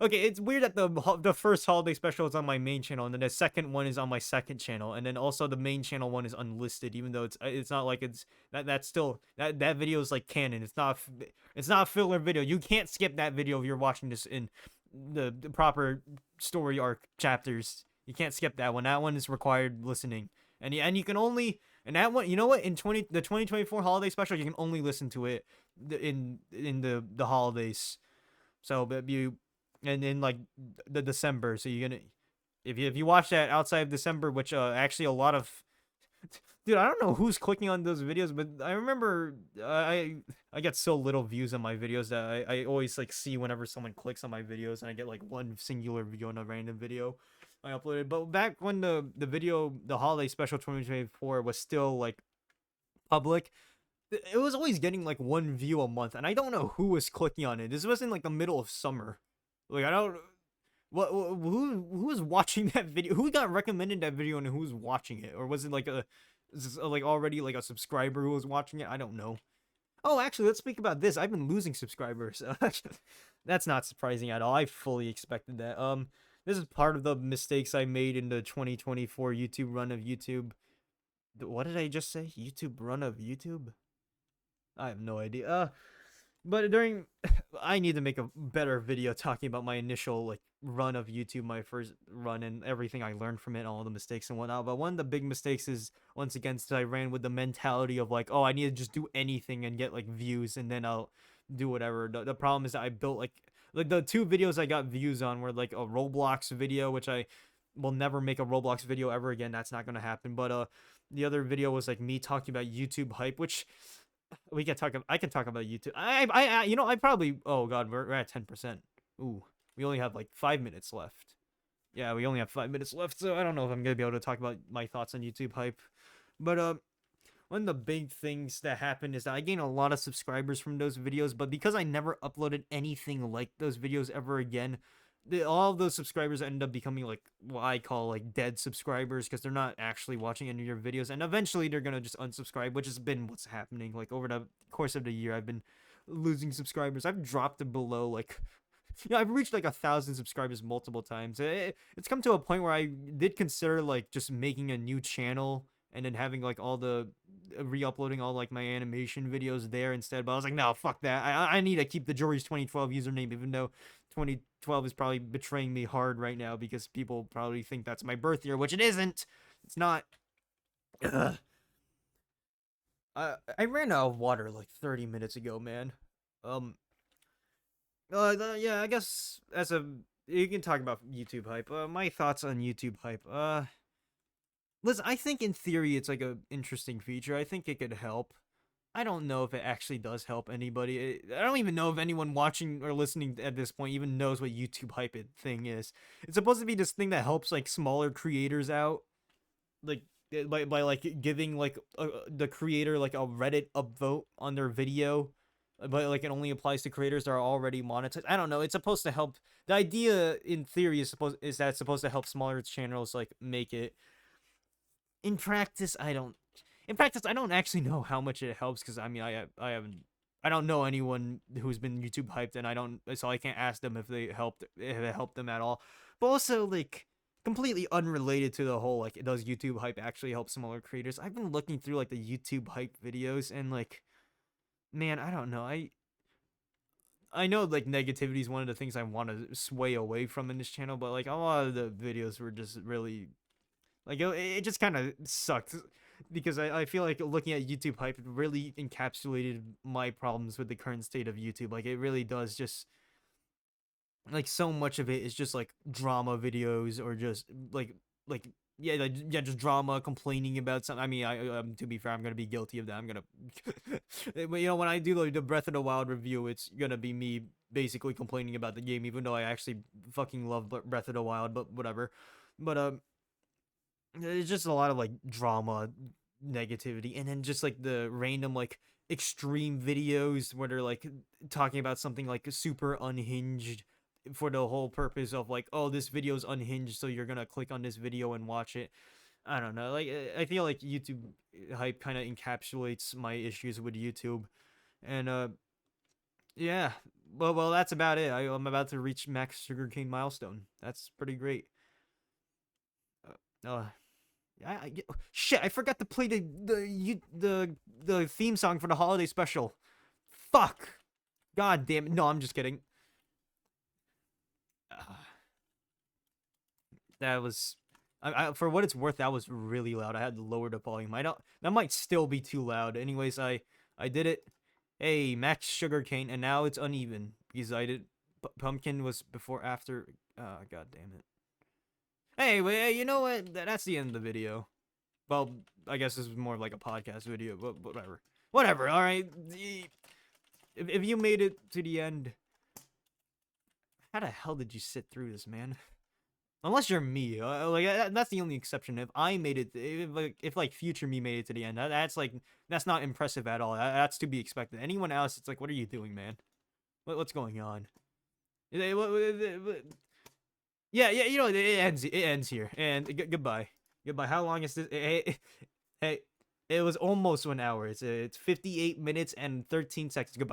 okay, it's weird that the first holiday special is on my main channel, and then the second one is on my second channel, and then also the main channel one is unlisted, even though it's not like it's that's still that video is like canon. It's not a filler video. You can't skip that video if you're watching this in the proper story arc chapters. You can't skip that one. That one is required listening, and you can only, and that one, you know what, in 2024 holiday special, you can only listen to it in the holidays. So but you and in like the December. So you're gonna, if you watch that outside of December, which actually a lot of dude, I don't know who's clicking on those videos, but I remember I get so little views on my videos that I always like see whenever someone clicks on my videos, and I get like one singular view on a random video I uploaded. But back when the holiday special 2024 was still like public, it was always getting like one view a month, and I don't know who was clicking on it. This was in like the middle of summer. Like I don't who was watching that video? Who got recommended that video and who's watching it? Or was it like like already like a subscriber who was watching it? I don't know. Oh, actually, let's speak about this. I've been losing subscribers. That's not surprising at all. I fully expected that. This is part of the mistakes I made in the 2024 YouTube run of YouTube. What did I just say? YouTube run of YouTube? I have no idea. But during, I need to make a better video talking about my initial like run of YouTube, my first run, and everything I learned from it, all the mistakes and whatnot. But one of the big mistakes is, once again, I ran with the mentality of like, oh, I need to just do anything and get like views, and then I'll do whatever. The problem is that I built like the two videos I got views on were like a Roblox video, which I will never make a Roblox video ever again. That's not gonna happen. But the other video was like me talking about YouTube hype, which we can talk. I can talk about YouTube. I probably. Oh God, we're at 10%. Ooh, we only have like 5 minutes left. Yeah, we only have 5 minutes left, so I don't know if I'm gonna be able to talk about my thoughts on YouTube hype. But one of the big things that happened is that I gained a lot of subscribers from those videos, but because I never uploaded anything like those videos ever again, all of those subscribers end up becoming like what I call like dead subscribers, because they're not actually watching any of your videos, and eventually they're gonna just unsubscribe, which has been what's happening. Like over the course of the year, I've been losing subscribers. I've dropped it below like I've reached like 1,000 subscribers multiple times. It's come to a point where I did consider like just making a new channel and then having like all the re-uploading all like my animation videos there instead. But I was like, no, fuck that. I need to keep the Joriz 2012 username, even though 2012 is probably betraying me hard right now because people probably think that's my birth year, which it isn't. It's not. Ugh. I ran out of water like 30 minutes ago, man. Um, yeah, I guess as a you can talk about YouTube hype. My thoughts on YouTube hype. Listen, I think in theory it's like a interesting feature. I think it could help. I don't know if it actually does help anybody. I don't even know if anyone watching or listening at this point even knows what YouTube hype thing is. It's supposed to be this thing that helps like smaller creators out, like by like giving like the creator like a Reddit upvote on their video, but like it only applies to creators that are already monetized. I don't know. It's supposed to help. The idea in theory is that it's supposed to help smaller channels like make it. In practice, I don't. In practice, I don't actually know how much it helps because I mean I haven't. I don't know anyone who's been YouTube hyped, and I don't, so I can't ask them if it helped them at all. But also, like, completely unrelated to the whole, like, does YouTube hype actually help smaller creators? I've been looking through, like, the YouTube hype videos, and, like, man, I don't know. I know, like, negativity is one of the things I want to sway away from in this channel, but, like, a lot of the videos were just really, like, it just kind of sucked. Because I feel like looking at YouTube hype really encapsulated my problems with the current state of YouTube. Like, it really does just, like, so much of it is just, like, drama videos or just, yeah, just drama, complaining about something. I mean, to be fair, I'm gonna be guilty of that. I'm gonna, but, when I do, like, the Breath of the Wild review, it's gonna be me basically complaining about the game, even though I actually fucking love Breath of the Wild, but whatever. But, it's just a lot of like drama, negativity, and then just like the random like extreme videos where they're like talking about something like super unhinged for the whole purpose of like, oh, this video's unhinged, so you're gonna click on this video and watch it. I don't know. Like, I feel like YouTube hype kind of encapsulates my issues with YouTube, and yeah. Well, that's about it. I'm about to reach max sugarcane milestone. That's pretty great. Uh, shit, I forgot to play the theme song for the holiday special. Fuck. God damn it. No, I'm just kidding. That was for what it's worth, that was really loud. I had to lower the volume. I don't That might still be too loud. Anyways, I did it. Hey, max sugarcane, and now it's uneven because I did pumpkin was before after. God damn it. Hey, wait, you know what? That's the end of the video. Well, I guess this is more like a podcast video, but whatever. Whatever, alright? If you made it to the end, how the hell did you sit through this, man? Unless you're me. That's the only exception. If I made it, if like future me made it to the end, that's not impressive at all. That's to be expected. Anyone else, it's like, what are you doing, man? What's going on? Yeah, you know, it ends here. And goodbye. Goodbye. How long is this? Hey, it was almost 1 hour. It's 58 minutes and 13 seconds. Goodbye.